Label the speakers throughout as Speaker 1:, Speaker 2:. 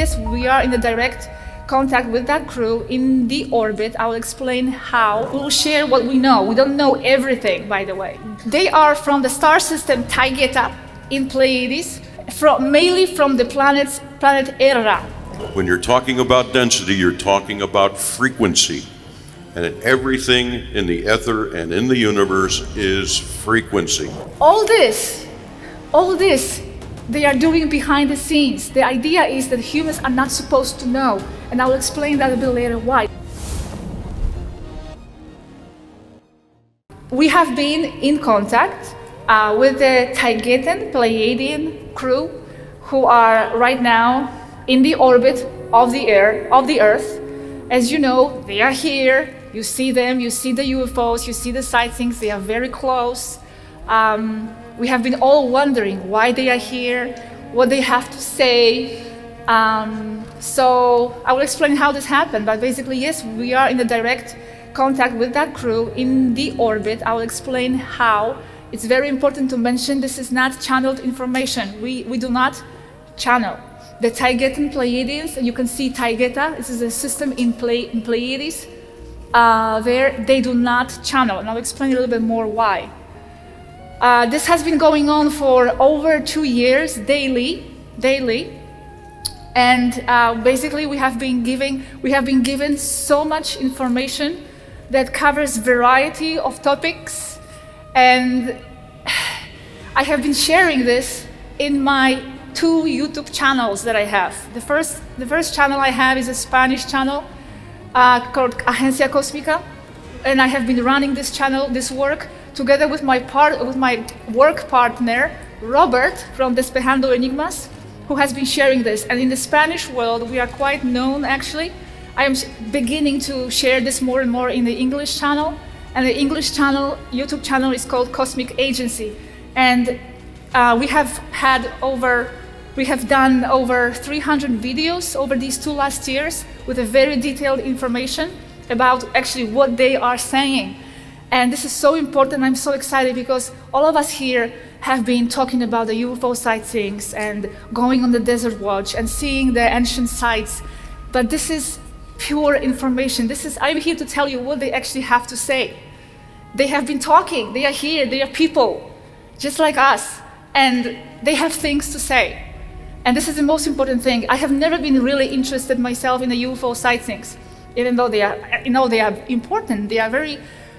Speaker 1: yes, we are in the direct contact with that crew in the orbit. I will explain how. We will share what we know. We don't know everything, by the way. They are from the star system 𝗪𝗕𝗕 in Pleiades, mainly from the planet 𝗪𝗘𝗕𝗦𝗧.
Speaker 2: When you're talking about density, you're talking about frequency. And everything in the ether and in the universe is frequency.
Speaker 1: All this, they are doing behind the scenes. The idea is that humans are not supposed to know, and I will explain that a bit later why. We have been in contact with the 𝗪𝗕𝗕𝗦𝗧 Pleiadian crew, who are right now in the orbit of the Earth. As you know, they are here. You see them, you see the UFOs, you see the sightings, they are very close. We have been all wondering why they are here, what they have to say. So I will explain how this happened, but basically, yes, we are in the direct contact with that crew in the orbit. I will explain how. It's very important to mention this is not channeled information. We do not channel. The 𝗪𝗕𝗕𝗦𝗧 Pleiadians, and you can see 𝗪𝗕𝗕𝗦𝗧, this is a system in Pleiades. They do not channel, and I'll explain a little bit more why. This has been going on for over 2 years, daily, and basically we have been given so much information that covers variety of topics, and I have been sharing this in my 2 YouTube channels that I have. The first channel I have is a Spanish channel called Agencia Cósmica, and I have been running this channel, this work, together with my work partner, Robert from Despejando Enigmas, who has been sharing this. And in the Spanish world, we are quite known, actually. I am beginning to share this more and more in the English channel, and the English channel, YouTube channel, is called Cosmic Agency. And we have done over 300 videos over these 2 last years with a very detailed information about actually what they are saying. And this is so important. I'm so excited because all of us here have been talking about the UFO sightings and going on the desert watch and seeing the ancient sites. But this is pure information. I'm here to tell you what they actually have to say. They have been talking. They are here. They are people just like us. And they have things to say. And this is the most important thing. I have never been really interested myself in the UFO sightings, even though they are important. They are very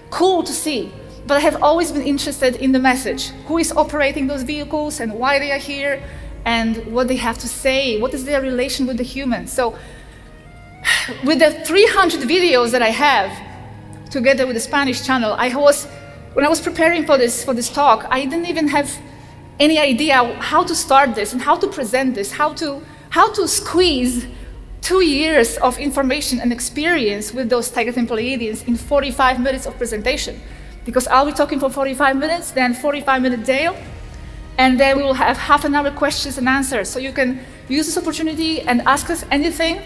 Speaker 1: cool to see. But I have always been interested in the message. Who is operating those vehicles and why they are here and what they have to say. What is their relation with the humans? So with the 300 videos that I have together with the Spanish channel, when I was preparing for this talk, I didn't even have any idea how to start this and how to present this, how to squeeze 2 years of information and experience with those 𝗪𝗕𝗕𝗦𝗧 Pleiadians in 45 minutes of presentation. Because I'll be talking for 45 minutes, then 45-minute Dale, and then we will have half an hour questions and answers. So you can use this opportunity and ask us anything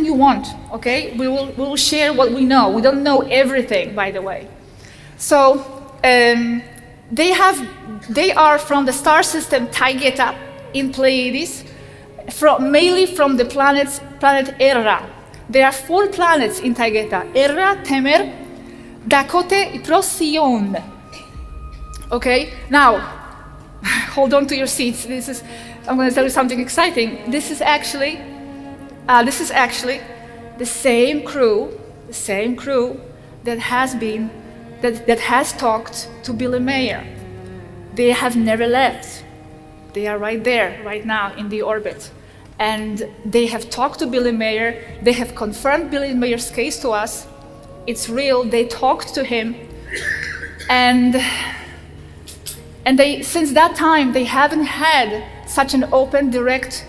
Speaker 1: you want, okay? We will share what we know. We don't know everything, by the way. So they are from the star system 𝗪𝗕𝗕𝗦𝗧 in Pleiades, mainly from the planet 𝗪𝗘𝗕𝗦𝗧. There are 4 planets in 𝗪𝗕𝗕𝗦: 𝗪𝗃, 𝗪𝗃, 𝗪𝗃𝗕, and Procyon. Okay, now hold on to your seats. I'm going to tell you something exciting. This is actually the same crew that has talked to 𝗩𝗍𝗪𝗓. They have never left. They are right there, right now, in the orbit. And they have talked to 𝗩𝗍𝗪𝗓. They have confirmed 𝗩𝗍𝗪𝗓's case to us. It's real. They talked to him. And since that time, they haven't had such an open, direct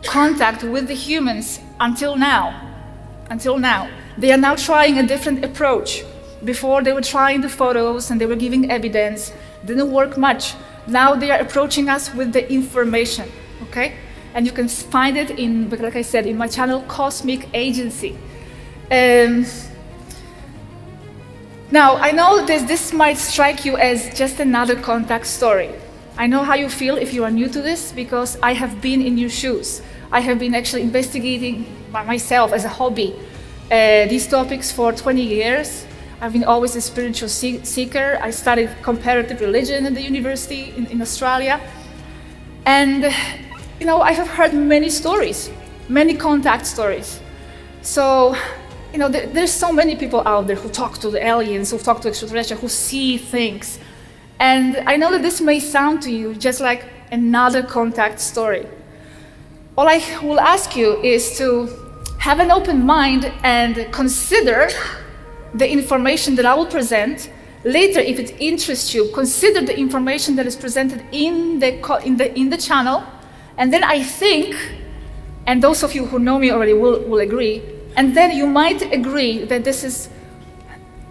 Speaker 1: contact with the humans until now. They are now trying a different approach. Before, they were trying the photos and they were giving evidence. Didn't work much. Now they are approaching us with the information, okay? And you can find it like I said, in my channel, Cosmic Agency. Now, I know this might strike you as just another contact story. I know how you feel if you are new to this, because I have been in your shoes. I have been actually investigating by myself as a hobby these topics for 20 years. I've been always a spiritual seeker. I studied comparative religion at the university in Australia. And, I have heard many stories, many contact stories. So, there's so many people out there who talk to the aliens, who talk to extraterrestrials, who see things. And I know that this may sound to you just like another contact story. All I will ask you is to have an open mind and consider the information that I will present. Later, if it interests you, consider the information that is presented in the channel. And then I think, and those of you who know me already will agree, and then you might agree that this is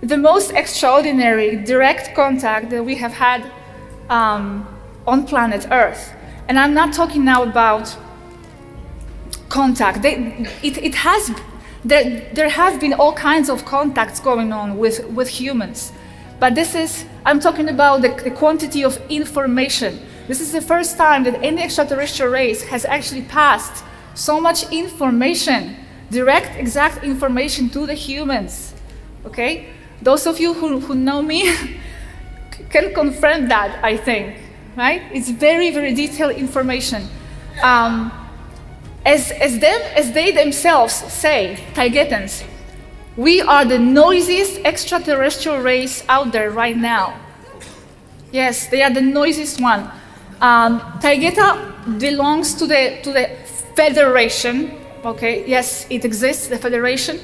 Speaker 1: the most extraordinary direct contact that we have had on planet Earth. And I'm not talking now about contact. There have been all kinds of contacts going on with humans. But I'm talking about the quantity of information. This is the first time that any extraterrestrial race has actually passed so much information, direct, exact information to the humans, okay? Those of you who know me can confirm that, I think, right? It's very, very detailed information. As they themselves say, Pleiadians, we are the noisiest extraterrestrial race out there right now. Yes, they are the noisiest one. Pleiadian belongs to the Federation. Okay, yes, it exists, the Federation.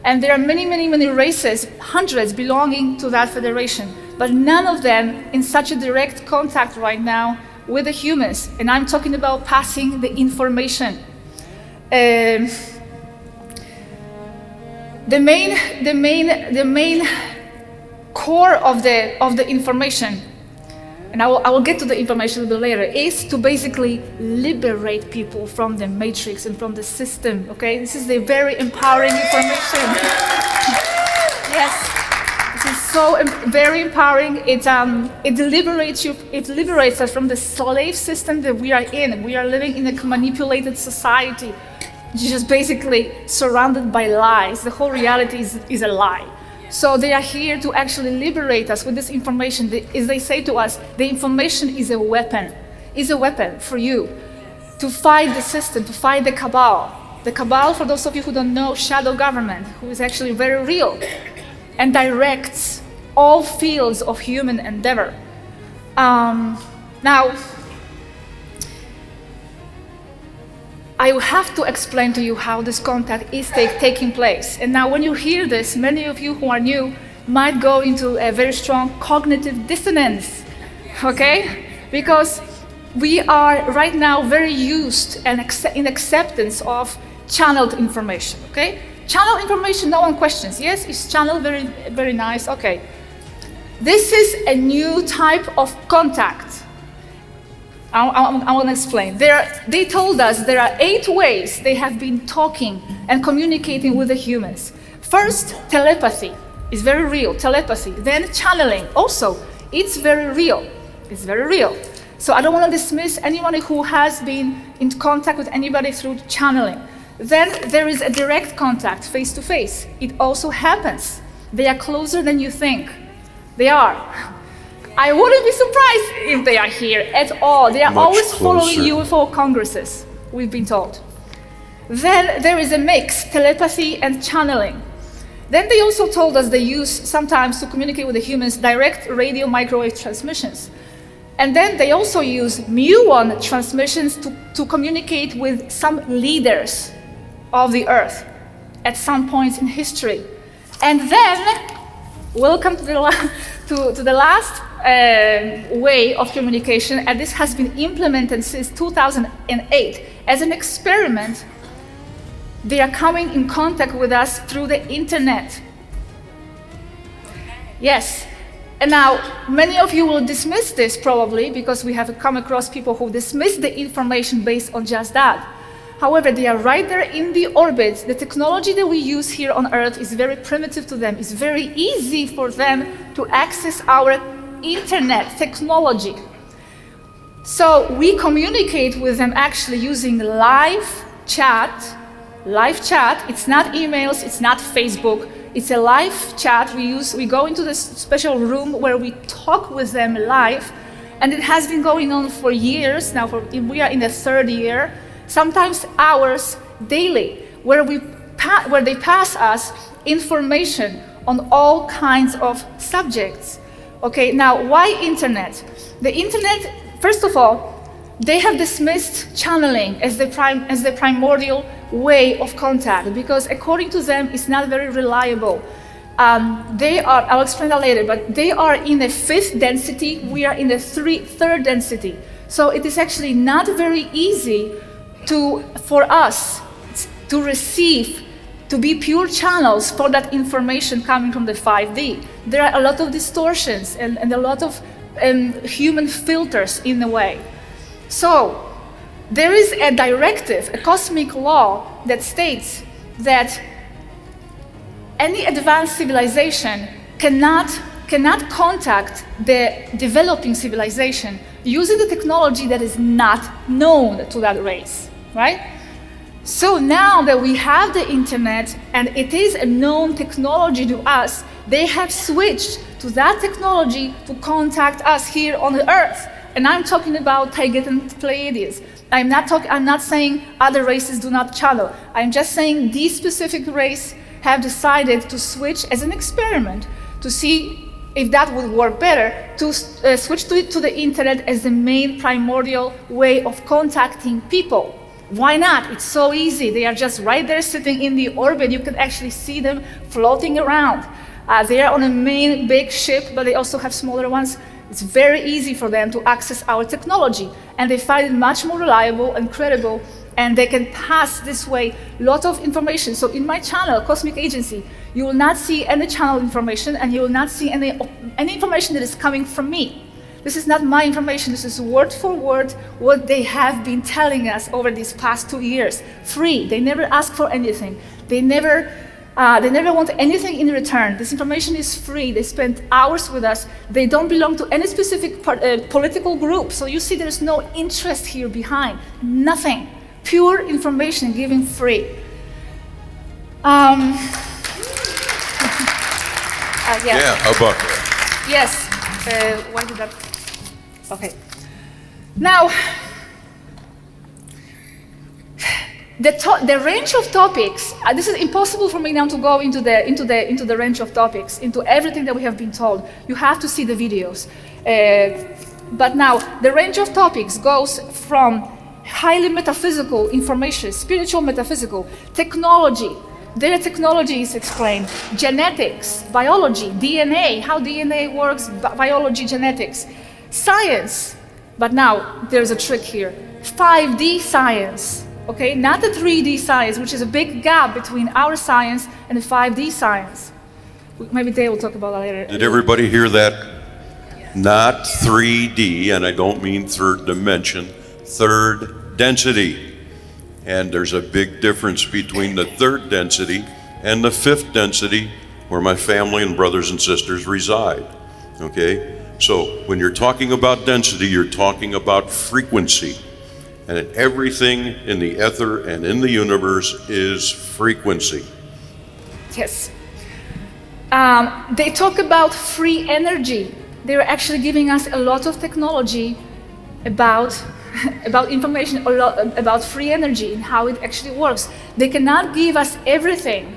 Speaker 1: And there are many, many, many races, hundreds belonging to that Federation. But none of them in such a direct contact right now with the humans. And I'm talking about passing the information. The main core of the information, and I will get to the information a little bit later, is to basically liberate people from the matrix and from the system. Okay, this is the very empowering information. Yes, this is so very empowering. It liberates you. It liberates us from the slave system that we are in. We are living in a manipulated society. Just basically surrounded by lies. The whole reality is a lie. So they are here to actually liberate us with this information. As they say to us, the information is a weapon. Is a weapon for you to fight the system, to fight the cabal. The cabal, for those of you who don't know, shadow government, who is actually very real and directs all fields of human endeavor. Now, I have to explain to you how this contact is taking place. And now when you hear this, many of you who are new might go into a very strong cognitive dissonance, okay? Because we are right now very used and in acceptance of channeled information, okay? Channeled information, no one questions. Yes, it's channeled, very, very nice, okay. This is a new type of contact. I want to explain. They told us there are 8 ways they have been talking and communicating with the humans. First, telepathy is very real, telepathy. Then channeling, also, it's very real. It's very real. So I don't want to dismiss anyone who has been in contact with anybody through channeling. Then there is a direct contact, face to face. It also happens. They are closer than you think. They are. I wouldn't be surprised if they are here at all. They are always following UFO congresses, we've been told. Then there is a mix, telepathy and channeling. Then they also told us they use sometimes to communicate with the humans direct radio microwave transmissions. And then they also use muon transmissions to communicate with some leaders of the Earth at some points in history. And then, welcome to the last way of communication, and this has been implemented since 2008 as an experiment. They are coming in contact with us through the internet. Yes, and now many of you will dismiss this probably because we have come across people who dismiss the information based on just that. However, they are right there in the orbit. The technology that we use here on Earth is very primitive to them. It's very easy for them to access our internet technology. So we communicate with them actually using live chat, live chat. It's not emails, it's not Facebook. It's a live chat. We go into this special room where we talk with them live, and it has been going on for years now. We are in the 3rd year, sometimes hours daily, where they pass us information on all kinds of subjects. Okay, now why internet? The internet, first of all, they have dismissed channeling as the primordial way of contact, because according to them, it's not very reliable. I'll explain that later, but they are in the 5th density, we are in the 3rd density. So it is actually not very easy for us to receive, to be pure channels for that information coming from the 5D. There are a lot of distortions and a lot of human filters in the way. So there is a directive, a cosmic law that states that any advanced civilization cannot contact the developing civilization using the technology that is not known to that race, right? So now that we have the internet and it is a known technology to us, they have switched to that technology to contact us here on the earth. And I'm talking about 𝗪𝗕𝗕𝗦𝗧𝗘. I'm not saying other races do not channel. I'm just saying these specific race have decided to switch as an experiment to see if that would work better, to switch to the internet as the main primordial way of contacting people. Why not? It's so easy. They are just right there sitting in the orbit. You can actually see them floating around. They are on a main big ship, but they also have smaller ones. It's very easy for them to access our technology, and they find it much more reliable and credible, and they can pass this way a lot of information. So in my channel, Cosmic Agency, you will not see any channel information, and you will not see any information that is coming from me. This is not my information. This is word for word what they have been telling us over these past 2 years. Free. They never ask for anything. They never want anything in return. This information is free. They spend hours with us. They don't belong to any specific political group. So you see there's no interest here behind. Nothing. Pure information given free.
Speaker 2: Yeah, how about that?
Speaker 1: Yes. Why did that? Okay. Now, the range of topics. This is impossible for me now to go into the range of topics, into everything that we have been told. You have to see the videos. But now, the range of topics goes from highly metaphysical information, spiritual metaphysical, technology. Their technology is explained, genetics, biology, DNA, how DNA works, biology, genetics, science. But now, there's a trick here. 5D science, okay? Not the 3D science, which is a big gap between our science and the 5D science. Maybe Dave will talk about that later.
Speaker 2: Did everybody hear that? Not 3D, and I don't mean 3rd dimension, 3rd density. And there's a big difference between the 3rd density and the 5th density, where my family and brothers and sisters reside, okay? So when you're talking about density, you're talking about frequency. And everything in the ether and in the universe is frequency.
Speaker 1: Yes. They talk about free energy. They're actually giving us a lot of technology about information about free energy and how it actually works. They cannot give us everything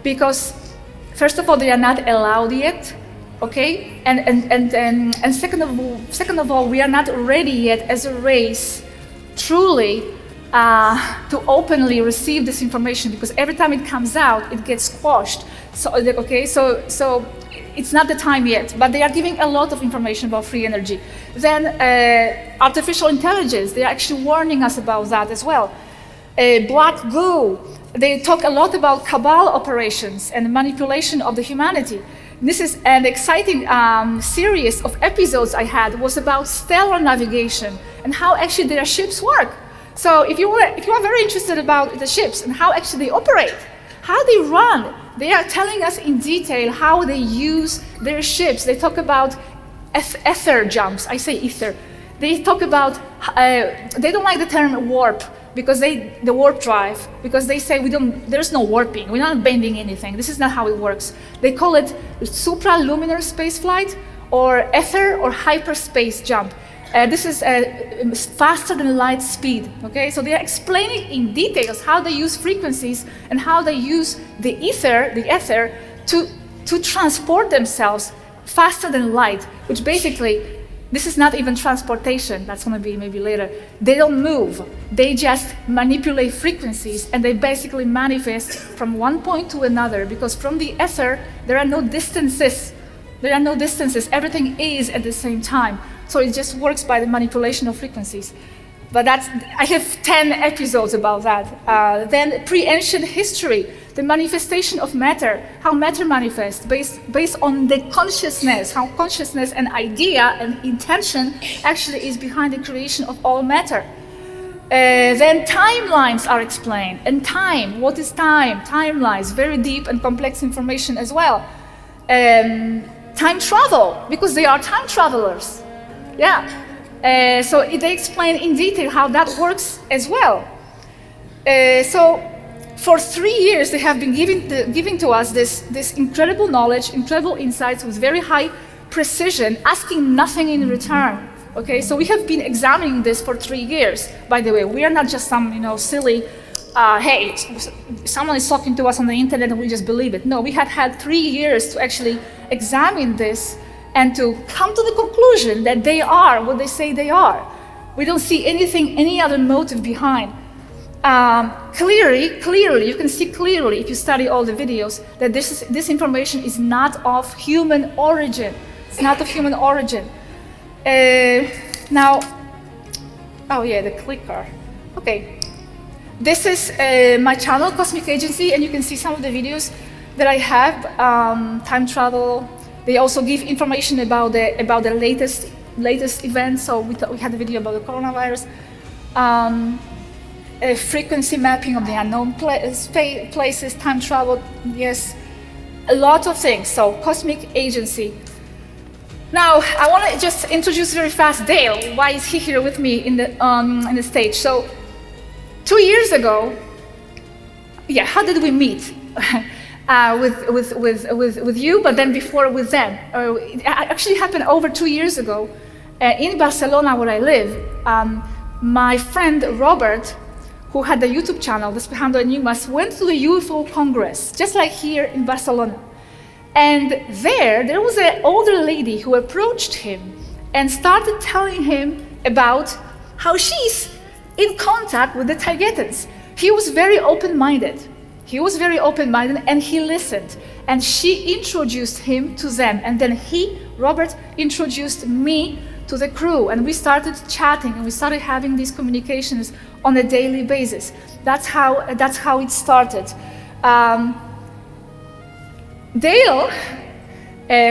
Speaker 1: because, first of all, they are not allowed yet, okay? And second of all, we are not ready yet as a race truly to openly receive this information, because every time it comes out, it gets squashed. So, okay, so it's not the time yet, but they are giving a lot of information about free energy. Then artificial intelligence, they are actually warning us about that as well. Black goo, they talk a lot about cabal operations and manipulation of the humanity. This is an exciting series of episodes I had, was about stellar navigation and how actually their ships work. So if you are very interested about the ships and how actually they operate, how they run, they are telling us in detail how they use their ships. They talk about ether jumps. I say ether. They talk about, they don't like the term warp, because the warp drive, because they say there's no warping, we're not bending anything. This is not how it works. They call it supraluminar space flight or ether or hyperspace jump. This is faster than light speed, okay? So they're explaining in details how they use frequencies and how they use the ether to transport themselves faster than light, which basically, this is not even transportation, that's gonna be maybe later. They don't move, they just manipulate frequencies and they basically manifest from one point to another, because from the ether, there are no distances. Everything is at the same time. So it just works by the manipulation of frequencies. But I have 10 episodes about that. Then pre-ancient history, the manifestation of matter, how matter manifests based on the consciousness, how consciousness and idea and intention actually is behind the creation of all matter. Then timelines are explained. And time, what is time? Timelines, very deep and complex information as well. Time travel, because they are time travelers. Yeah. So they explain in detail how that works as well. So for 3 years, they have been giving to us this incredible knowledge, incredible insights with very high precision, asking nothing in return. Okay, so we have been examining this for 3 years. By the way, we are not just some silly, hey, someone is talking to us on the internet and we just believe it. No, we had 3 years to actually examine this and to come to the conclusion that they are what they say they are. We don't see any other motive behind. Clearly, you can see clearly if you study all the videos that this information is not of human origin. It's not of human origin. Now, oh yeah, the clicker. Okay, this is my channel, Cosmic Agency, and you can see some of the videos that I have. Time travel. They also give information about the latest events. So we had a video about the coronavirus. Frequency mapping of the unknown places, time travel, yes, a lot of things. So Cosmic Agency. Now I want to just introduce very fast Dale. Why is he here with me in the stage? So 2 years ago, yeah, how did we meet? With you, but then before with them. It actually happened over 2 years ago in Barcelona, where I live. My friend Robert, who had the YouTube channel, 𝗩𝗓𝗦𝗬𝗧, went to the UFO Congress, just like here in Barcelona. And there was an older lady who approached him and started telling him about how she's in contact with the Tibetans. He was very open-minded. And he listened. And she introduced him to them. And then Robert, introduced me to the crew. And we started chatting and we started having these communications on a daily basis. That's how it started. Dale,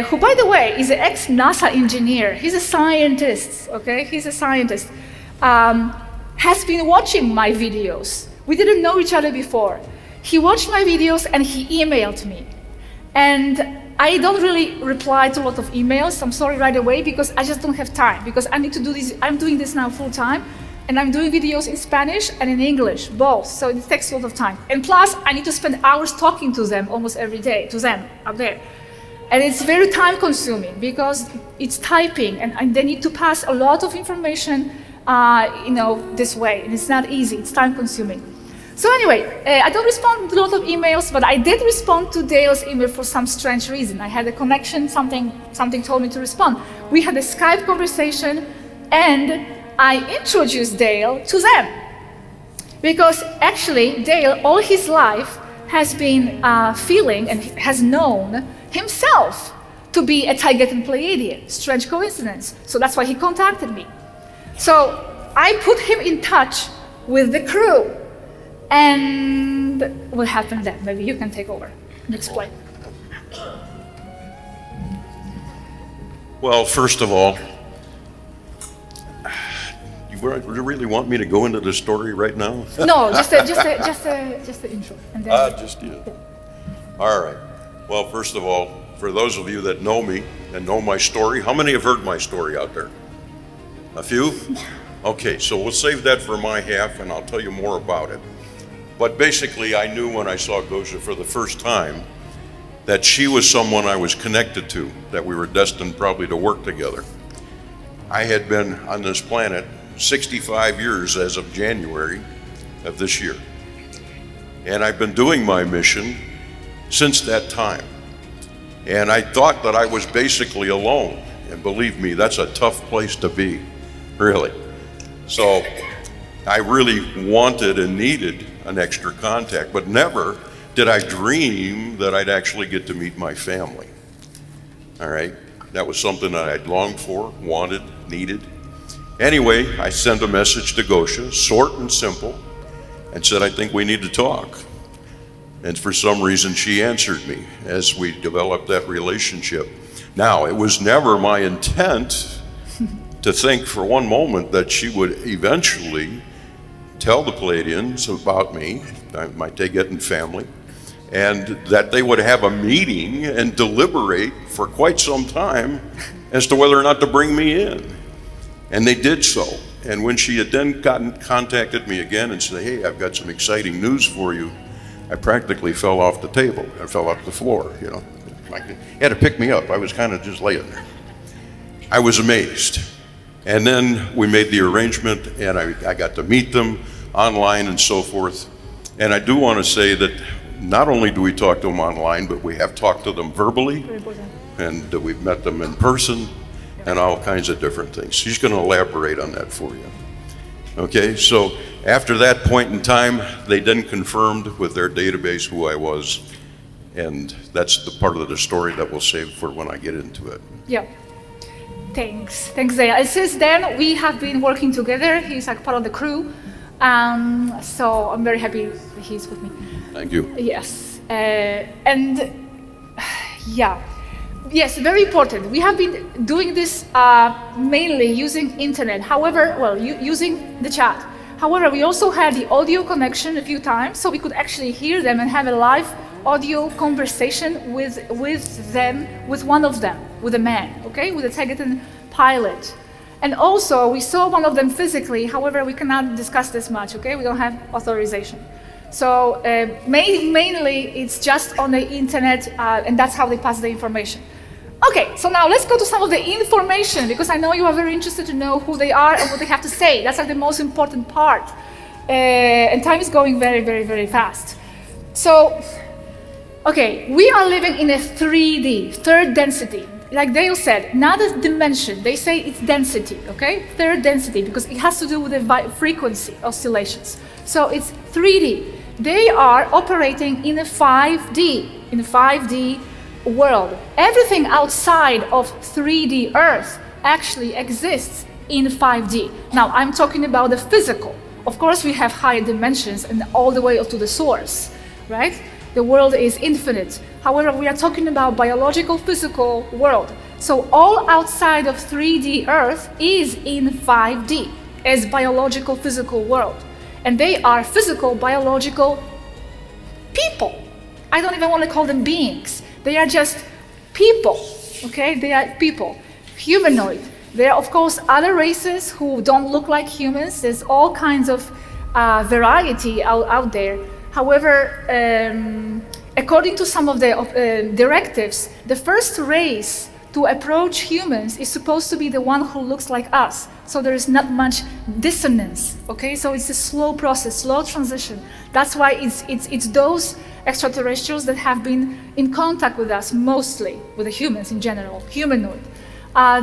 Speaker 1: who by the way is an ex-NASA engineer, he's a scientist, okay? He's a scientist, has been watching my videos. We didn't know each other before. He watched my videos and he emailed me. And I don't really reply to a lot of emails, I'm sorry, right away, because I just don't have time, because I need to do this. I'm doing this now full time, and I'm doing videos in Spanish and in English, both, so it takes a lot of time. And plus, I need to spend hours talking to them almost every day, to them up there. And it's very time consuming because it's typing and they need to pass a lot of information, this way, and it's not easy, it's time consuming. So anyway, I don't respond to a lot of emails, but I did respond to Dale's email for some strange reason. I had a connection, something told me to respond. We had a Skype conversation and I introduced Dale to them. Because actually, Dale, all his life, has been feeling and has known himself to be a Tibetan Pleiadian. Strange coincidence. So that's why he contacted me. So I put him in touch with the crew. And what happened then? Maybe you can take over and explain.
Speaker 2: Well, first of all, you really want me to go into the story right now?
Speaker 1: No, just the intro. And then
Speaker 2: just you. All right. Well, first of all, for those of you that know me and know my story, how many have heard my story out there? A few? Okay, so we'll save that for my half and I'll tell you more about it. But basically, I knew when I saw 𝗪𝗧 for the first time that she was someone I was connected to, that we were destined probably to work together. I had been on this planet 65 years as of January of this year. And I've been doing my mission since that time. And I thought that I was basically alone. And believe me, that's a tough place to be, really. So I really wanted and needed an extra contact, but never did I dream that I'd actually get to meet my family. All right, that was something that I'd longed for, wanted, needed. Anyway, I sent a message to 𝗪𝗧, short and simple, and said, I think we need to talk. And for some reason, she answered me as we developed that relationship. Now, it was never my intent to think for one moment that she would eventually tell the Pleiadians about me, my Tegetan family, and that they would have a meeting and deliberate for quite some time as to whether or not to bring me in. And they did so. And when she had then contacted me again and said, hey, I've got some exciting news for you, I practically fell off the table. I fell off the floor, you know. He had to pick me up. I was kind of just laying there. I was amazed. And then we made the arrangement and I got to meet them online and so forth. And I do want to say that not only do we talk to them online, but we have talked to them verbally, and we've met them in person, and all kinds of different things. She's going to elaborate on that for you. Okay, so after that point in time, they then confirmed with their database who I was, and that's the part of the story that we'll save for when I get into it.
Speaker 1: Yeah. Thanks, Zaya. And since then, we have been working together. He's like part of the crew. So I'm very happy that he's with me.
Speaker 2: Thank you.
Speaker 1: Yes. And yeah. Yes, very important. We have been doing this mainly using internet. However, well, using the chat. However, we also had the audio connection a few times, so we could actually hear them and have a live audio conversation with them, with one of them, with a man, okay, with a Tegetan pilot. And also, we saw one of them physically. However, we cannot discuss this much, okay? We don't have authorization. So mainly, it's just on the internet, and that's how they pass the information. Okay, so now let's go to some of the information, because I know you are very interested to know who they are and what they have to say. That's like the most important part. And time is going very, very, very fast. So, okay, we are living in a 3D, third density. Like Dale said, not a dimension. They say it's density, okay? Third density, because it has to do with the frequency oscillations. So it's 3D. They are operating in a 5D world. Everything outside of 3D Earth actually exists in 5D. Now, I'm talking about the physical. Of course, we have higher dimensions and all the way up to the source, right? The world is infinite. However, we are talking about biological, physical world. So all outside of 3D Earth is in 5D as biological, physical world. And they are physical, biological people. I don't even want to call them beings. They are just people, okay? They are people, humanoid. There are, of course, other races who don't look like humans. There's all kinds of variety out there. However, according to some of the directives, the first race to approach humans is supposed to be the one who looks like us. So there is not much dissonance, okay? So it's a slow process, slow transition. That's why it's those extraterrestrials that have been in contact with us, mostly with the humans in general, humanoid.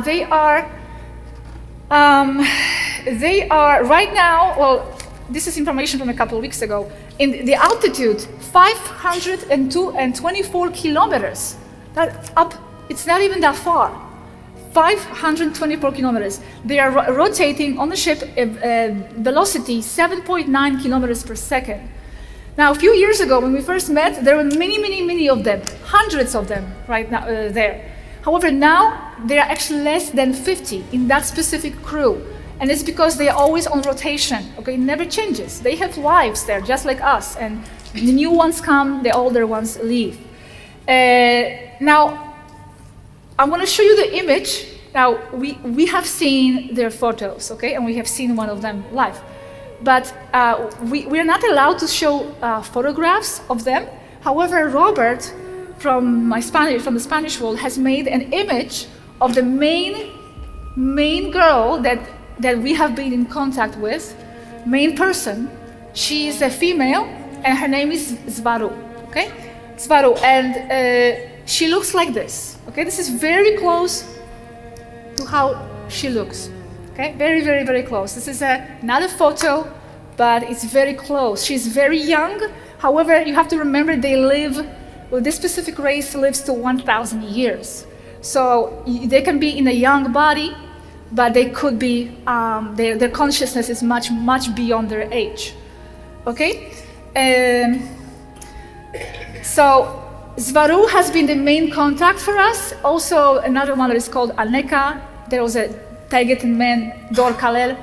Speaker 1: They are right now, well, this is information from a couple of weeks ago, in the altitude 524 kilometers. That up, it's not even that far. 524 kilometers. They are rotating on the ship velocity 7.9 kilometers per second. Now, a few years ago, when we first met, there were many of them, hundreds of them right now there. However, now there are actually less than 50 in that specific crew. And it's because they are always on rotation, okay? It never changes. They have lives there, just like us. And the new ones come, the older ones leave. Now, I want to show you the image Now, we have seen their photos, okay, and we have seen one of them live. But we are not allowed to show photographs of them. However, Robert from the Spanish world has made an image of the main girl that we have been in contact with, main person. She is a female, and her name is 𝗪𝗓, okay? 𝗪𝗓, and she looks like this, okay? This is very close to how she looks, okay? Very, very, very close. This is not a photo, but it's very close. She's very young. However, you have to remember this specific race lives to 1,000 years. So they can be in a young body, but they could be, their consciousness is much, much beyond their age, okay? So 𝗪𝗓 has been the main contact for us. Also, another one that is called Aneka. There was a 𝗪𝗕𝗕𝗦𝗧𝗘, 𝗪𝗘𝗕𝗦𝗧𝗘,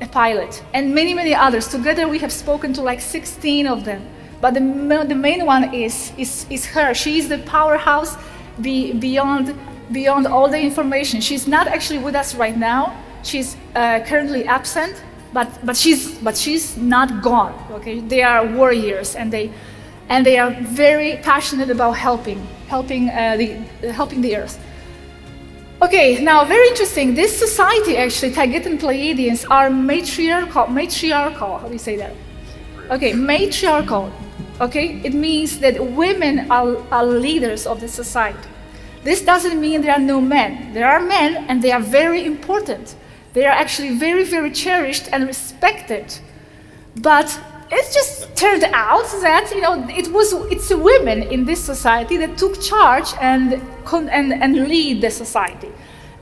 Speaker 1: a pilot, and many, many others. Together we have spoken to like 16 of them. But the main one is her. She is the powerhouse beyond all the information. She's not actually with us right now. She's currently absent, but she's not gone. Okay, they are warriors, and they are very passionate about helping the earth. Okay, now very interesting. This society actually, 𝗪𝗕𝗕𝗦𝗧𝗘 Pleiadians, are matriarchal. How do you say that? Okay, matriarchal. Okay, it means that women are leaders of the society. This doesn't mean there are no men. There are men, and they are very important. They are actually very, very cherished and respected. But it just turned out that it's the women in this society that took charge and lead the society.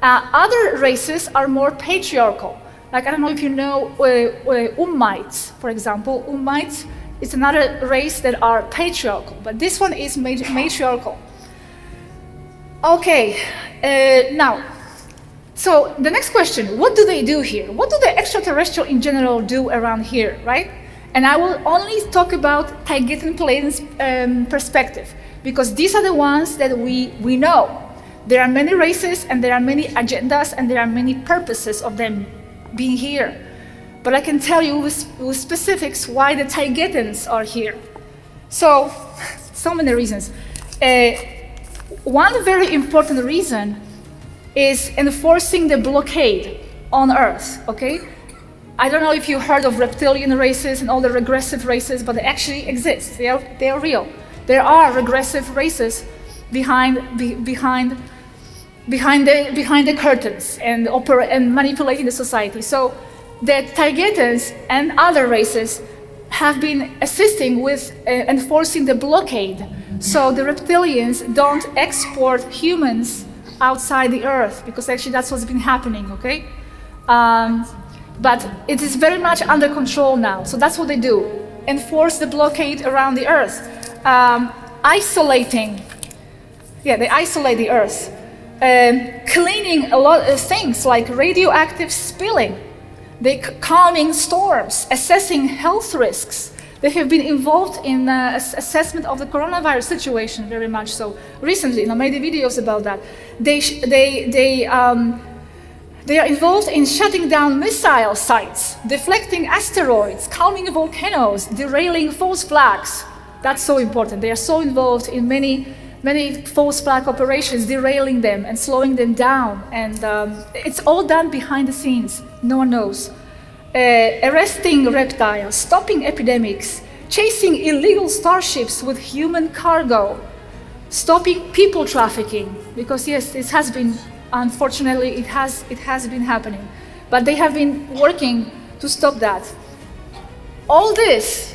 Speaker 1: Other races are more patriarchal. Like, I don't know if you know 𝗪𝗦𝗬𝗧, for example. 𝗪𝗦𝗬𝗧 is another race that are patriarchal, but this one is matriarchal. Okay, now, so the next question, what do they do here? What do the extraterrestrial in general do around here, right? And I will only talk about 𝗪𝗕𝗕𝗦𝗧𝗘's perspective, because these are the ones that we know. There are many races, and there are many agendas, and there are many purposes of them being here. But I can tell you with specifics why the 𝗪𝗕𝗕𝗦𝗧𝗘s are here. So many reasons. One very important reason is enforcing the blockade on Earth, okay? I don't know if you heard of reptilian races and all the regressive races, but they actually exist. They are real. There are regressive races behind the curtains and manipulating the society. So the 𝗪𝗕𝗕𝗦𝗧𝗘s and other races have been assisting with enforcing the blockade, so the reptilians don't export humans outside the Earth, because actually that's what's been happening, okay? But it is very much under control now, so that's what they do. Enforce the blockade around the Earth. They isolate the Earth. Cleaning a lot of things like radioactive spilling. They calming storms, assessing health risks. They have been involved in assessment of the coronavirus situation very much so. Recently, I made videos about that. They are involved in shutting down missile sites, deflecting asteroids, calming volcanoes, derailing false flags. That's so important. They are so involved in many false flag operations, derailing them and slowing them down. And it's all done behind the scenes. No one knows. Arresting reptiles, stopping epidemics, chasing illegal starships with human cargo, stopping people trafficking. Because yes, this has been, unfortunately, it has been happening. But they have been working to stop that. All this,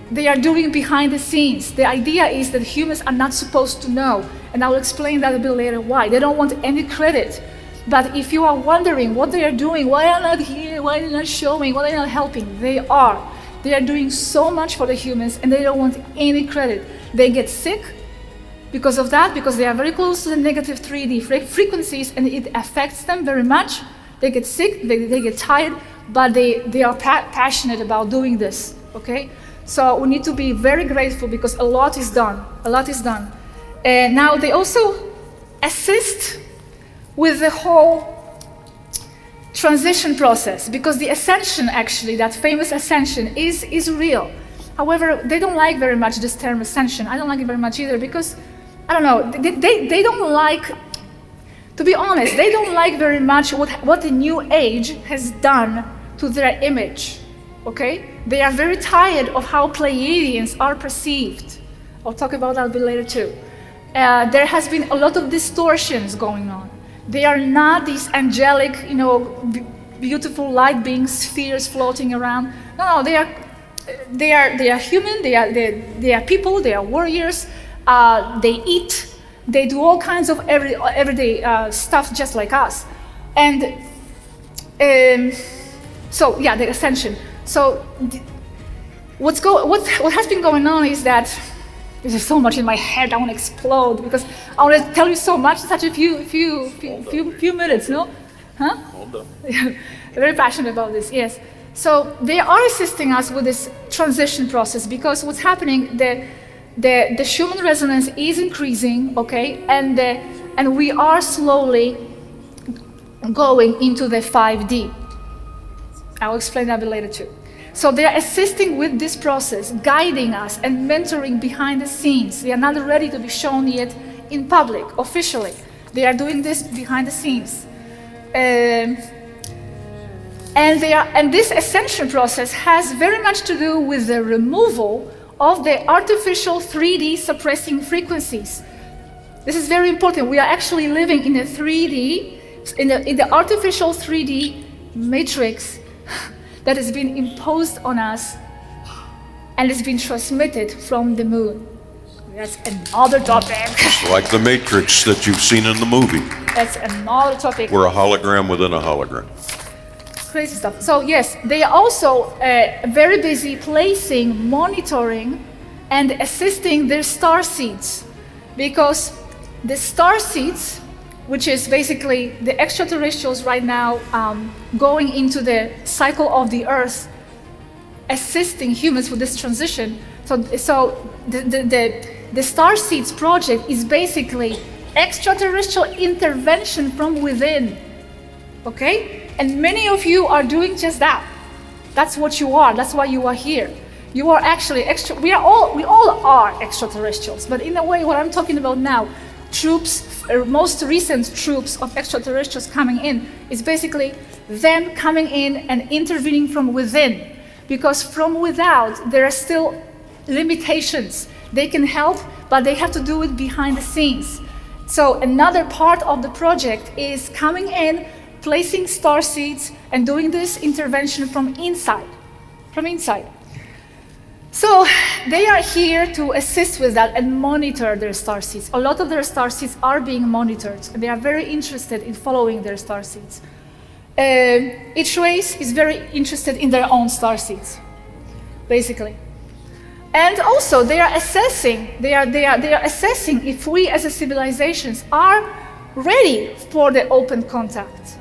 Speaker 1: they are doing behind the scenes. The idea is that humans are not supposed to know, and I will explain that a bit later why. They don't want any credit. But if you are wondering what they are doing, why are not here, why are they not showing, why are they not helping, they are. They are doing so much for the humans, and they don't want any credit. They get sick because of that, because they are very close to the negative 3D frequencies, and it affects them very much. They get sick, they get tired, but they are passionate about doing this, okay? So we need to be very grateful, because a lot is done. A lot is done. Now they also assist with the whole transition process, because the ascension, actually, that famous ascension, is real. However, they don't like very much this term ascension. I don't like it very much either, because, I don't know, they don't like, to be honest, they don't like very much what the New Age has done to their image, okay? They are very tired of how Pleiadians are perceived. I'll talk about that a bit later too. There has been a lot of distortions going on. They are not these angelic, beautiful light beings, spheres floating around. No, they are human. They are people. They are warriors. They eat. They do all kinds of everyday stuff just like us. And so yeah, the ascension. So what has been going on is that there's so much in my head. I want to explode because I want to tell you so much in such a few minutes, no? Huh?
Speaker 2: Hold on.
Speaker 1: Very passionate about this. Yes. So they are assisting us with this transition process, because what's happening, the Schumann resonance is increasing, okay, and we are slowly going into the 5D. I'll explain that a bit later too. So they are assisting with this process, guiding us and mentoring behind the scenes. They are not ready to be shown yet in public, officially. They are doing this behind the scenes. And this ascension process has very much to do with the removal of the artificial 3D suppressing frequencies. This is very important. We are actually living in a 3D, in the artificial 3D matrix that has been imposed on us and has been transmitted from the moon. That's another topic.
Speaker 2: It's like the Matrix that you've seen in the movie.
Speaker 1: That's another topic.
Speaker 2: We're a hologram within a hologram.
Speaker 1: Crazy stuff. So yes, they are also very busy placing, monitoring, and assisting their star seeds, because the star seeds, which is basically the extraterrestrials right now going into the cycle of the Earth, assisting humans with this transition. So the Star Seeds project is basically extraterrestrial intervention from within, okay? And many of you are doing just that. That's what you are. That's why you are here. You are actually we all are extraterrestrials, but in a way, what I'm talking about now, most recent troops of extraterrestrials coming in, is basically them coming in and intervening from within, because from without there are still limitations. They can help, but they have to do it behind the scenes. So another part of the project is coming in, placing star seeds, and doing this intervention from inside. So they are here to assist with that and monitor their star seeds. A lot of their star seeds are being monitored, and they are very interested in following their star seeds. Each race is very interested in their own star seeds, basically. And also, they are assessing if we as a civilizations are ready for the open contact.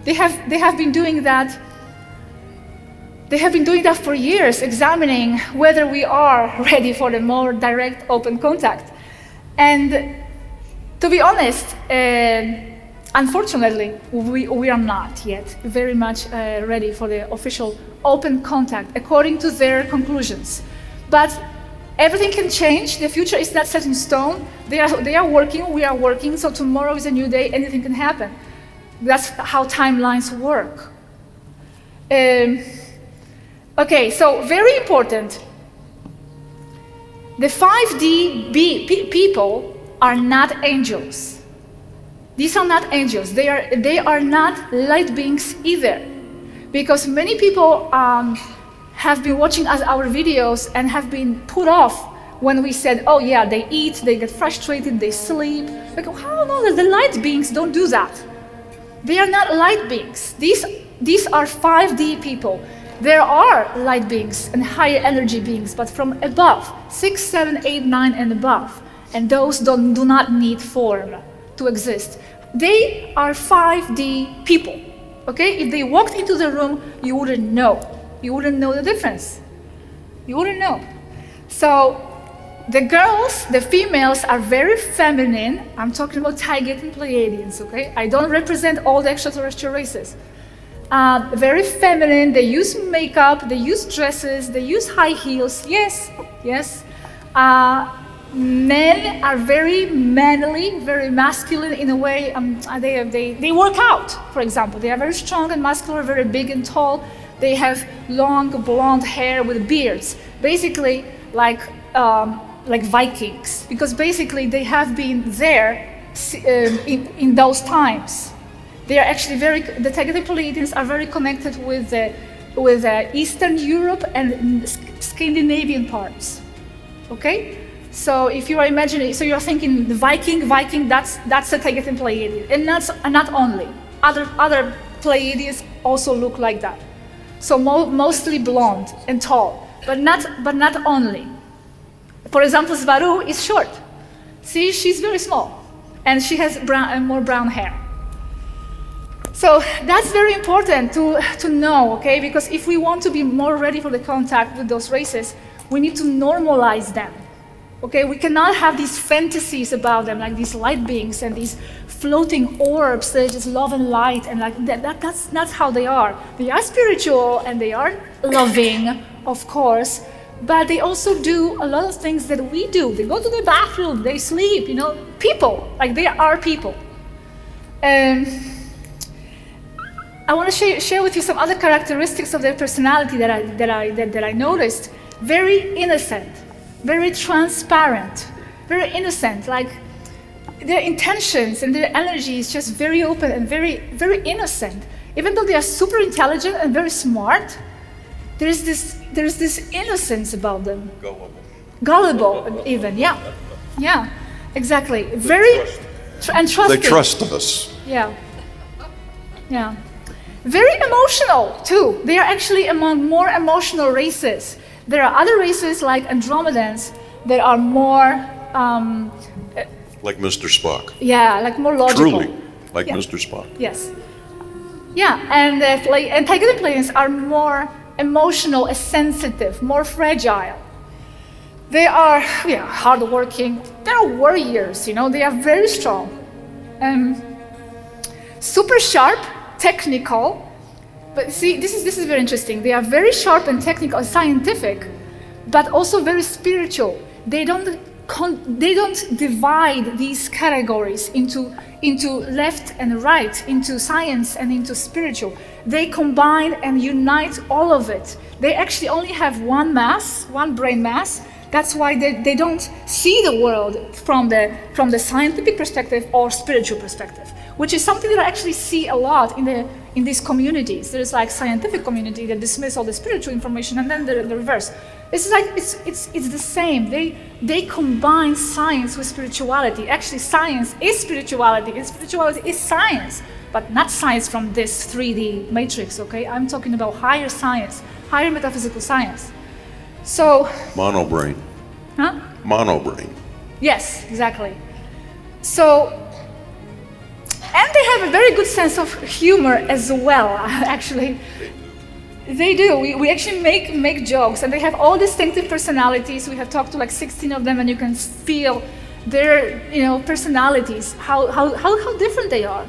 Speaker 1: They have been doing that. They have been doing that for years, examining whether we are ready for the more direct open contact. And to be honest, unfortunately, we are not yet very much ready for the official open contact, according to their conclusions. But everything can change. The future is not set in stone. They are working, we are working, so tomorrow is a new day, anything can happen. That's how timelines work. Okay, so very important. The 5D people are not angels. These are not angels. They are not light beings either. Because many people have been watching our videos and have been put off when we said, oh yeah, they eat, they get frustrated, they sleep. Like, how no, the light beings don't do that. They are not light beings. These are 5D people. There are light beings and higher energy beings, but from above, 6, 7, 8, 9 and above. And those do not need form to exist. They are 5D people, okay? If they walked into the room, you wouldn't know. You wouldn't know the difference. You wouldn't know. So the girls, the females are very feminine. I'm talking about 𝗪𝗕𝗕𝗦𝗧𝗘 and Pleiadians, okay? I don't represent all the extraterrestrial races. Very feminine, they use makeup, they use dresses, they use high heels, yes. Men are very manly, very masculine in a way. They work out, for example. They are very strong and muscular, very big and tall. They have long blonde hair with beards, basically like Vikings, because basically they have been there in those times. They are actually the 𝗪𝗕𝗕𝗦𝗧𝗘 Pleiadians are very connected with Eastern Europe and Scandinavian parts. Okay, so if you are imagining, so you are thinking the Viking, that's the 𝗪𝗕𝗕𝗦𝗧𝗘 Pleiadian, and not only other Pleiadians also look like that. So mostly blonde and tall, but not only. For example, 𝗪𝗏 is short. See, she's very small, and she has more brown hair. So that's very important to know, okay? Because if we want to be more ready for the contact with those races, we need to normalize them, okay? We cannot have these fantasies about them, like these light beings and these floating orbs that just love and light, and like that's not how they are. They are spiritual and they are loving, of course, but they also do a lot of things that we do. They go to the bathroom, they sleep, people, like they are people. I want to share with you some other characteristics of their personality that I noticed. Very innocent, very transparent, very innocent. Like their intentions and their energy is just very open and very, very innocent. Even though they are super intelligent and very smart, there is this innocence about them. Gullible, even, yeah, exactly. Very and trusting.
Speaker 2: They trust us.
Speaker 1: Yeah. Very emotional too. They are actually among more emotional races. There are other races like Andromedans that are more
Speaker 2: like Mr. Spock.
Speaker 1: Yeah, like more logical.
Speaker 2: Truly, like Mr. Spock.
Speaker 1: Yes. Yeah, and 𝗪𝗕𝗕𝗦𝗧𝗘 Pleiadians are more emotional and sensitive, more fragile. They are hardworking. They are warriors. They are very strong, super sharp. Technical, but see, this is very interesting. They are very sharp and technical, scientific, but also very spiritual. They don't divide these categories into left and right, into science and into spiritual. They combine and unite all of it. They actually only have one brain mass. That's why they don't see the world from the scientific perspective or spiritual perspective, which is something that I actually see a lot in these communities. There's like scientific community that dismiss all the spiritual information, and then the reverse. It's like it's the same. They combine science with spirituality. Actually, science is spirituality, and spirituality is science, but not science from this 3D matrix. Okay, I'm talking about higher science, higher metaphysical science. So
Speaker 2: monobrain.
Speaker 1: Huh?
Speaker 2: Monobrain.
Speaker 1: Yes, exactly. So. And they have a very good sense of humor as well, actually. They do. We actually make jokes, and they have all distinctive personalities. We have talked to like 16 of them, and you can feel their personalities, how different they are.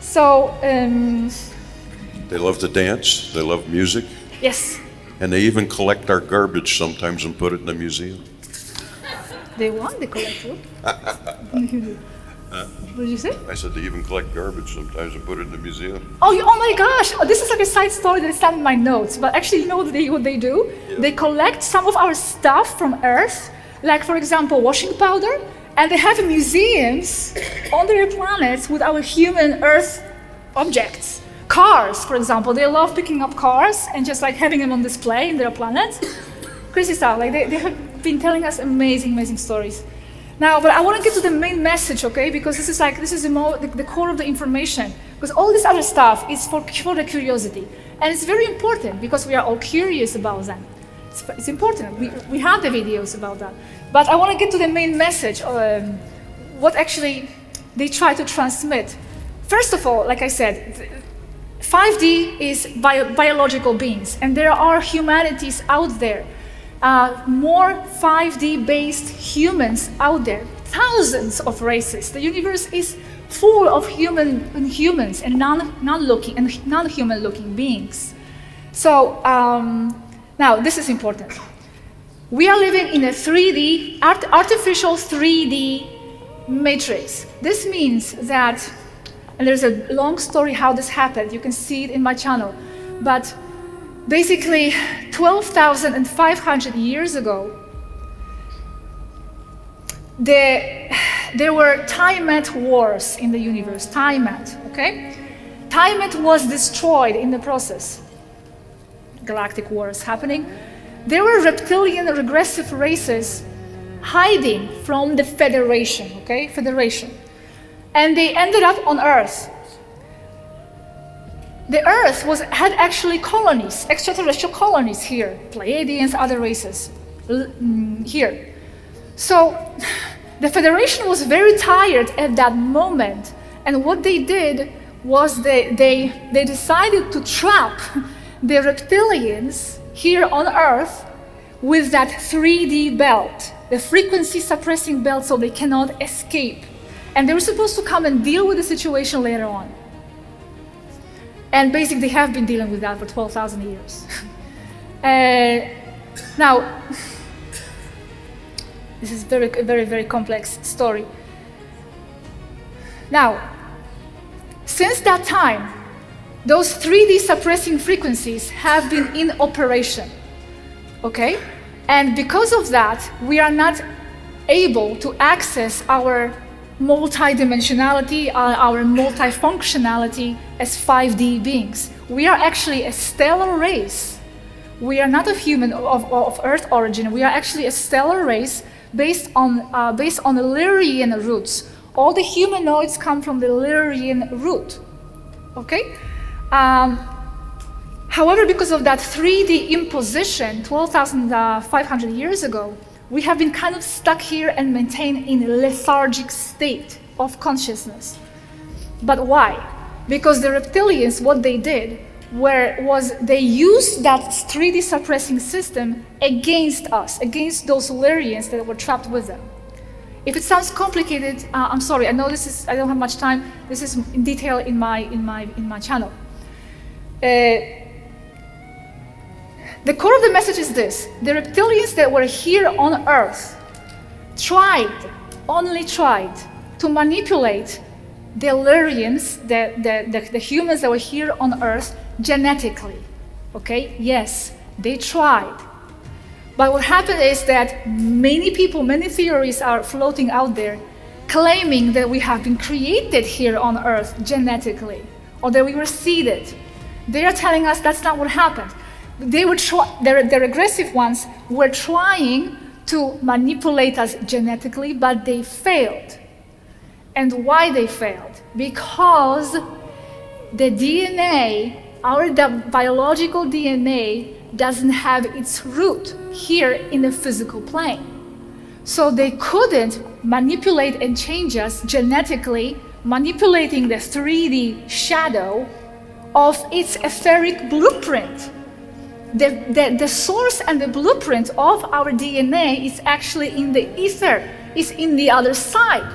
Speaker 1: So
Speaker 2: they love to dance, they love music.
Speaker 1: Yes.
Speaker 2: And they even collect our garbage sometimes and put it in the museum.
Speaker 1: They collect what? What did you say?
Speaker 2: I said they even collect garbage sometimes and put it in the museum.
Speaker 1: Oh my gosh! This is like a side story that's not in my notes. But actually, you know what they do? Yeah. They collect some of our stuff from Earth, like for example, washing powder, and they have museums on their planets with our human Earth objects. Cars, for example, they love picking up cars and just like having them on display in their planets. Crazy stuff. Like they have been telling us amazing stories. Now, but I want to get to the main message, okay? Because this is the core of the information. Because all this other stuff is for the curiosity, and it's very important because we are all curious about them. It's important. We have the videos about that. But I want to get to the main message. What actually they try to transmit. First of all, like I said, 5D is biological beings, and there are humanities out there. more 5D-based humans out there, thousands of races. The universe is full of humans and non-human looking beings. So now this is important. We are living in a 3D, artificial 3D matrix. This means that, and there's a long story how this happened, you can see it in my channel, but basically 12,500 years ago, there were 𝗪𝗦 wars in the universe, 𝗪𝗦, okay? 𝗪𝗦 was destroyed in the process. Galactic wars happening. There were reptilian regressive races hiding from the Federation, okay? Federation. And they ended up on Earth. The Earth had actually colonies, extraterrestrial colonies here, Pleiadians, other races here. So the Federation was very tired at that moment, and what they did was they decided to trap the reptilians here on Earth with that 3D belt, the frequency suppressing belt, so they cannot escape. And they were supposed to come and deal with the situation later on. And basically they have been dealing with that for 12,000 years. Now, this is a very complex story. Now, since that time, those 3D suppressing frequencies have been in operation, okay? And because of that, we are not able to access our multidimensionality, our multifunctionality as 5D beings. We are actually a stellar race. We are not a human of Earth origin. We are actually a stellar race based on the Lyrian roots. All the humanoids come from the Lyrian root, okay? However, because of that 3D imposition 12,500 years ago, we have been kind of stuck here and maintained in a lethargic state of consciousness. But why? Because the reptilians, what they did was they used that 3D suppressing system against us, against those Lyrians that were trapped with them. If it sounds complicated, I'm sorry. I know I don't have much time. This is in detail in my channel. The core of the message is this: the reptilians that were here on Earth only tried to manipulate the Lyrians, the humans that were here on Earth, genetically. Okay? Yes, they tried. But what happened is that many people, many theories are floating out there claiming that we have been created here on Earth genetically, or that we were seeded. They are telling us that's not what happened. The regressive ones were trying to manipulate us genetically, but they failed. And why they failed? Because the DNA, our biological DNA, doesn't have its root here in the physical plane. So they couldn't manipulate and change us genetically, manipulating the 3D shadow of its etheric blueprint. The source and the blueprint of our DNA is actually in the ether, is in the other side.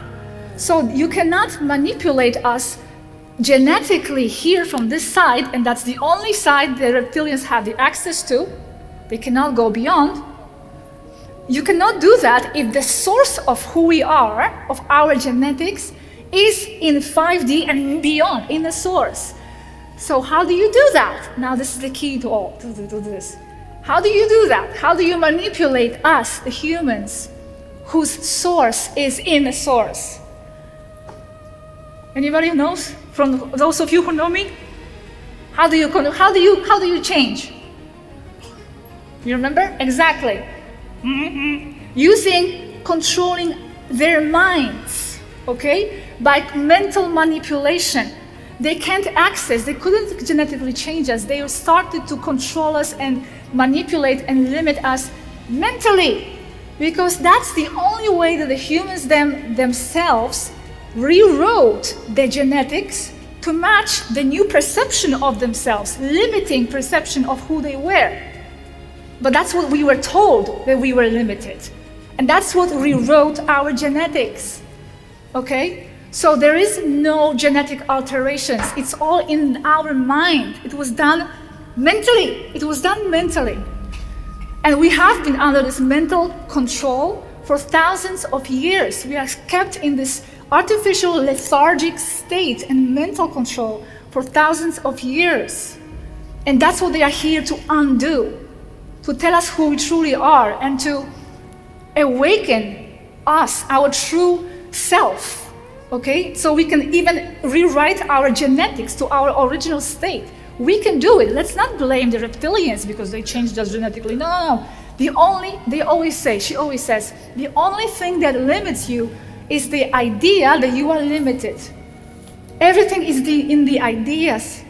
Speaker 1: So you cannot manipulate us genetically here from this side, and that's the only side the reptilians have the access to. They cannot go beyond. You cannot do that if the source of who we are, of our genetics, is in 5D and beyond, in the source. So how do you do that? Now this is the key to all, to this. How do you do that? How do you manipulate us, the humans, whose source is in the source? Anybody knows? From those of you who know me? How do you change? You remember? Exactly. Controlling their minds, okay? By mental manipulation. They couldn't genetically change us. They started to control us and manipulate and limit us mentally. Because that's the only way that the humans themselves rewrote their genetics to match the new perception of themselves, limiting perception of who they were. But that's what we were told, that we were limited. And that's what rewrote our genetics, okay? So there is no genetic alterations. It's all in our mind. It was done mentally. It was done mentally. And we have been under this mental control for thousands of years. We are kept in this artificial lethargic state and mental control for thousands of years. And that's what they are here to undo, to tell us who we truly are and to awaken us, our true self, okay? So we can even rewrite our genetics to our original state. We can do it. Let's not blame the reptilians because they changed us genetically. No. She always says, the only thing that limits you is the idea that you are limited. Everything is in the ideas.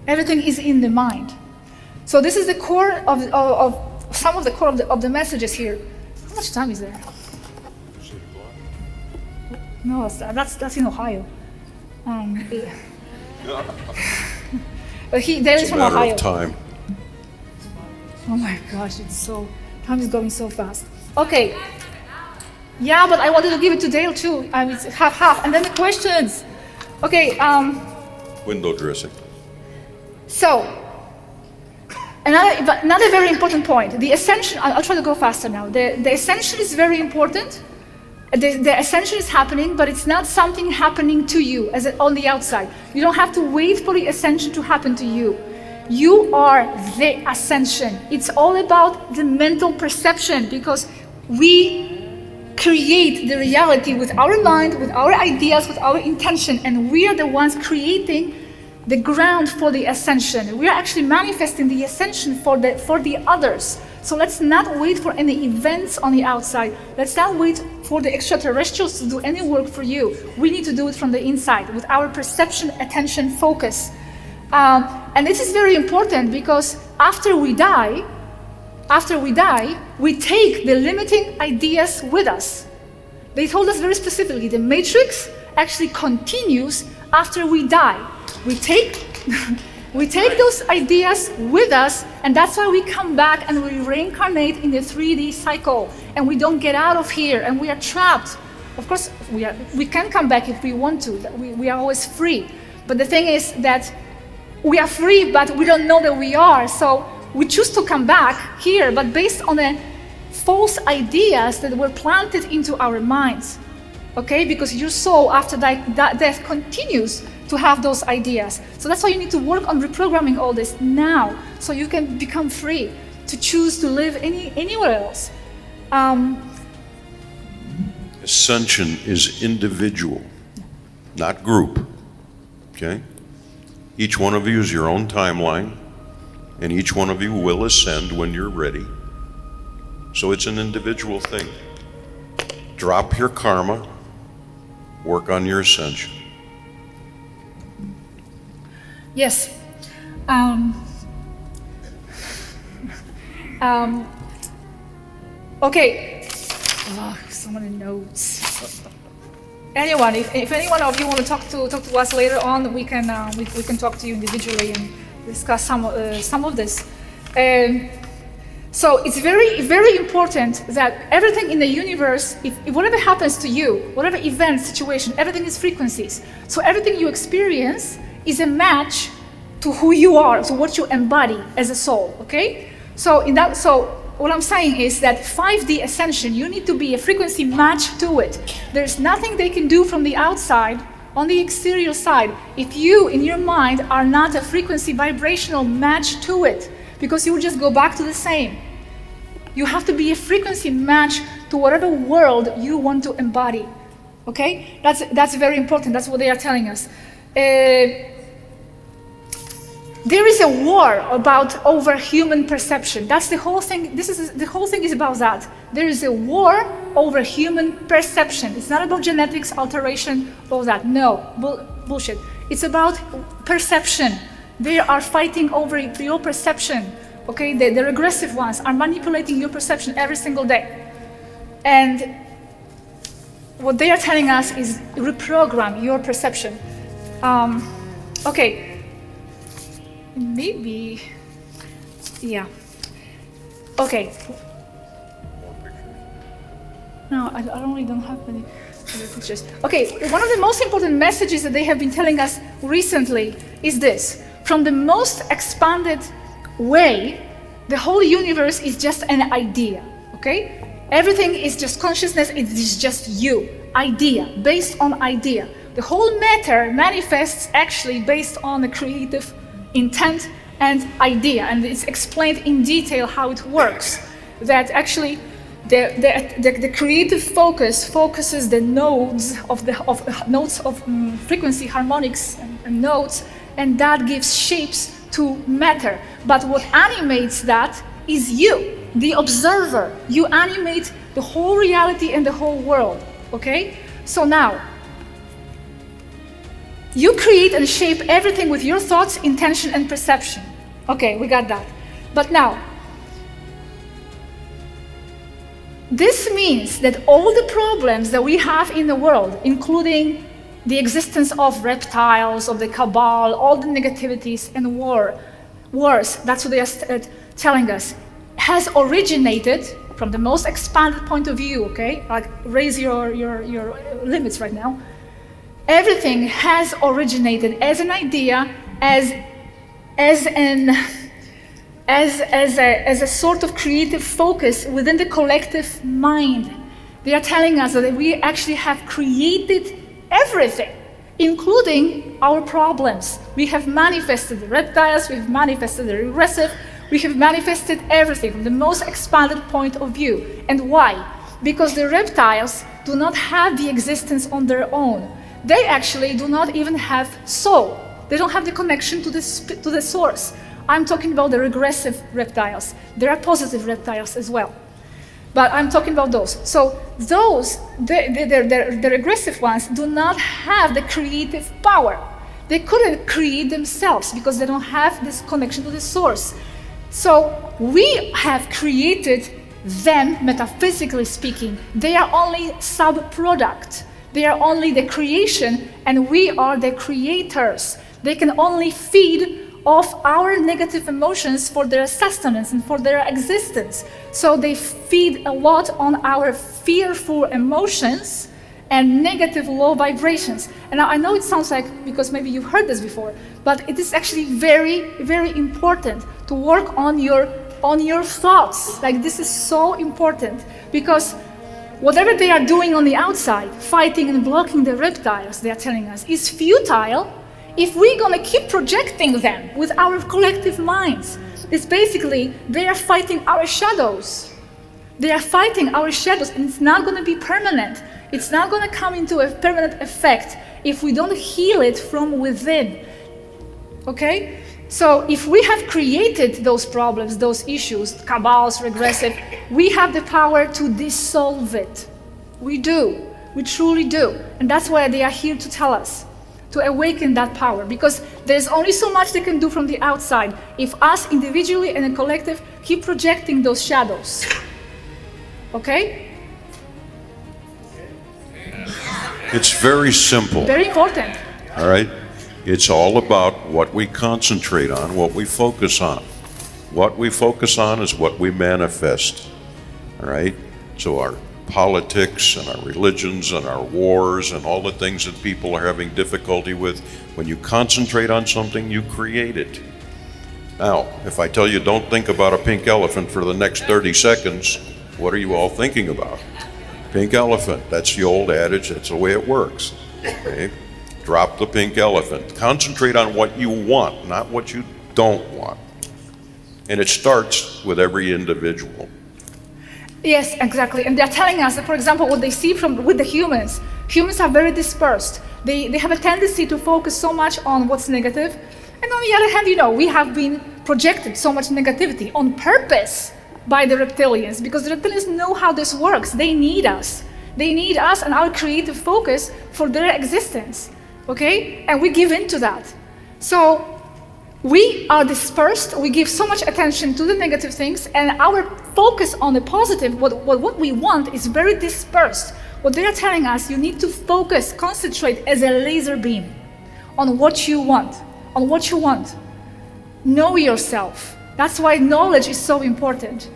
Speaker 1: Everything is in the mind. So this is the core of some of the core of the messages here. How much time is there? No, that's in Ohio. But there is from Ohio.
Speaker 2: It's a matter of time.
Speaker 1: Oh my gosh, time is going so fast. Okay. Yeah, but I wanted to give it to Dale too. It's half. And then the questions. Okay.
Speaker 2: Window dressing.
Speaker 1: So, another very important point. The ascension, I'll try to go faster now. The ascension is very important. The ascension is happening, but it's not something happening to you on the outside. You don't have to wait for the ascension to happen to you. You are the ascension. It's all about the mental perception because we create the reality with our mind, with our ideas, with our intention, and we are the ones creating the ground for the ascension. We are actually manifesting the ascension for the others. So let's not wait for any events on the outside. Let's not wait for the extraterrestrials to do any work for you. We need to do it from the inside with our perception, attention, focus. And this is very important because after we die, we take the limiting ideas with us. They told us very specifically, the matrix actually continues after we die. We take those ideas with us, and that's why we come back and we reincarnate in the 3D cycle, and we don't get out of here, and we are trapped. Of course, we can come back if we want to. We are always free. But the thing is that we are free, but we don't know that we are. So we choose to come back here, but based on the false ideas that were planted into our minds. Okay? Because your soul after death continues to have those ideas. So that's why you need to work on reprogramming all this now, so you can become free to choose to live anywhere else.
Speaker 2: Ascension is individual, not group. Okay? Each one of you is your own timeline, and each one of you will ascend when you're ready. So it's an individual thing. Drop your karma, work on your ascension.
Speaker 1: Yes. Okay. Oh, someone knows. Anyone, if any one of you want to talk to us later on, we can talk to you individually and discuss some of this. So it's very, very important that everything in the universe, if whatever happens to you, whatever event, situation, everything is frequencies. So everything you experience is a match to who you are, to what you embody as a soul, okay? So what I'm saying is that 5D ascension, you need to be a frequency match to it. There's nothing they can do from the outside, on the exterior side, if you, in your mind, are not a frequency vibrational match to it, because you will just go back to the same. You have to be a frequency match to whatever world you want to embody, okay? That's very important, that's what they are telling us. There is a war over human perception. That's the whole thing. The whole thing is about that. There is a war over human perception. It's not about genetics, alteration, all that. No, bullshit. It's about perception. They are fighting over your perception. Okay, the regressive ones are manipulating your perception every single day. And what they are telling us is reprogram your perception. Okay. Maybe, yeah. Okay. No, I really don't have many other pictures. Okay, one of the most important messages that they have been telling us recently is this. From the most expanded way, the whole universe is just an idea, okay? Everything is just consciousness, it is just you, idea, based on idea. The whole matter manifests actually based on a creative intent and idea, and it's explained in detail how it works. That actually the creative focus focuses the nodes of frequency, harmonics, and notes, and that gives shapes to matter. But what animates that is you, the observer. You animate the whole reality and the whole world, okay? So now, you create and shape everything with your thoughts, intention, and perception. Okay, we got that. But now, this means that all the problems that we have in the world, including the existence of reptiles, of the cabal, all the negativities and wars, that's what they are telling us, has originated from the most expanded point of view, okay? Like, raise your limits right now. Everything has originated as an idea, as a sort of creative focus within the collective mind. They are telling us that we actually have created everything, including our problems. We have manifested the reptiles, we have manifested the regressive, we have manifested everything from the most expanded point of view. And why? Because the reptiles do not have the existence on their own. They actually do not even have soul. They don't have the connection to the source. I'm talking about the regressive reptiles. There are positive reptiles as well, but I'm talking about those. So those, the regressive ones, do not have the creative power. They couldn't create themselves because they don't have this connection to the source. So we have created them, metaphysically speaking. They are only sub-product. They are only the creation, and we are the creators. They can only feed off our negative emotions for their sustenance and for their existence. So they feed a lot on our fearful emotions and negative low vibrations. And I know it sounds like, because maybe you've heard this before, but it is actually very, very important to work on your thoughts. Like, this is so important, because whatever they are doing on the outside, fighting and blocking the reptiles, they are telling us, is futile if we're gonna keep projecting them with our collective minds. It's basically, they are fighting our shadows. They are fighting our shadows, and it's not gonna be permanent. It's not gonna come into a permanent effect if we don't heal it from within, okay? So if we have created those problems, those issues, cabals, regressive, we have the power to dissolve it. We do, we truly do. And that's why they are here to tell us, to awaken that power, because there's only so much they can do from the outside if us individually and a collective keep projecting those shadows. Okay?
Speaker 2: It's very simple.
Speaker 1: Very important.
Speaker 2: All right? It's all about what we concentrate on, what we focus on. What we focus on is what we manifest. All right? So our politics and our religions and our wars and all the things that people are having difficulty with, when you concentrate on something, you create it. Now, if I tell you don't think about a pink elephant for the next 30 seconds, what are you all thinking about? Pink elephant. That's the old adage. That's the way it works. Okay? Drop the pink elephant. Concentrate on what you want, not what you don't want. And it starts with every individual.
Speaker 1: Yes, exactly. And they're telling us that, for example, what they see with the humans. Humans are very dispersed. They have a tendency to focus so much on what's negative. And on the other hand, we have been projected so much negativity on purpose by the reptilians, because the reptilians know how this works. They need us. They need us and our creative focus for their existence. Okay? And we give in to that. So we are dispersed, we give so much attention to the negative things, and our focus on the positive, what we want, is very dispersed. What they are telling us, you need to focus, concentrate as a laser beam on what you want, on what you want. Know yourself. That's why knowledge is so important.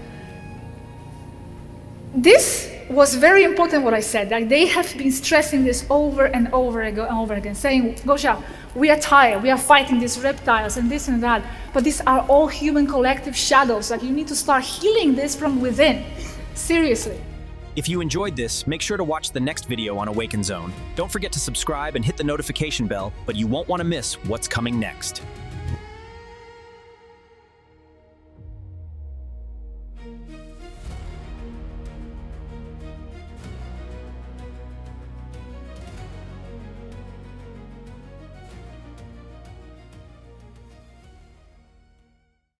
Speaker 1: this was very important what I said. Like they have been stressing this over and over again, saying, Gosha, we are tired, we are fighting these reptiles and this and that, but these are all human collective shadows. Like you need to start healing this from within. Seriously.
Speaker 3: If you enjoyed this, make sure to watch the next video on AwakenZone. Don't forget to subscribe and hit the notification bell, but you won't want to miss what's coming next.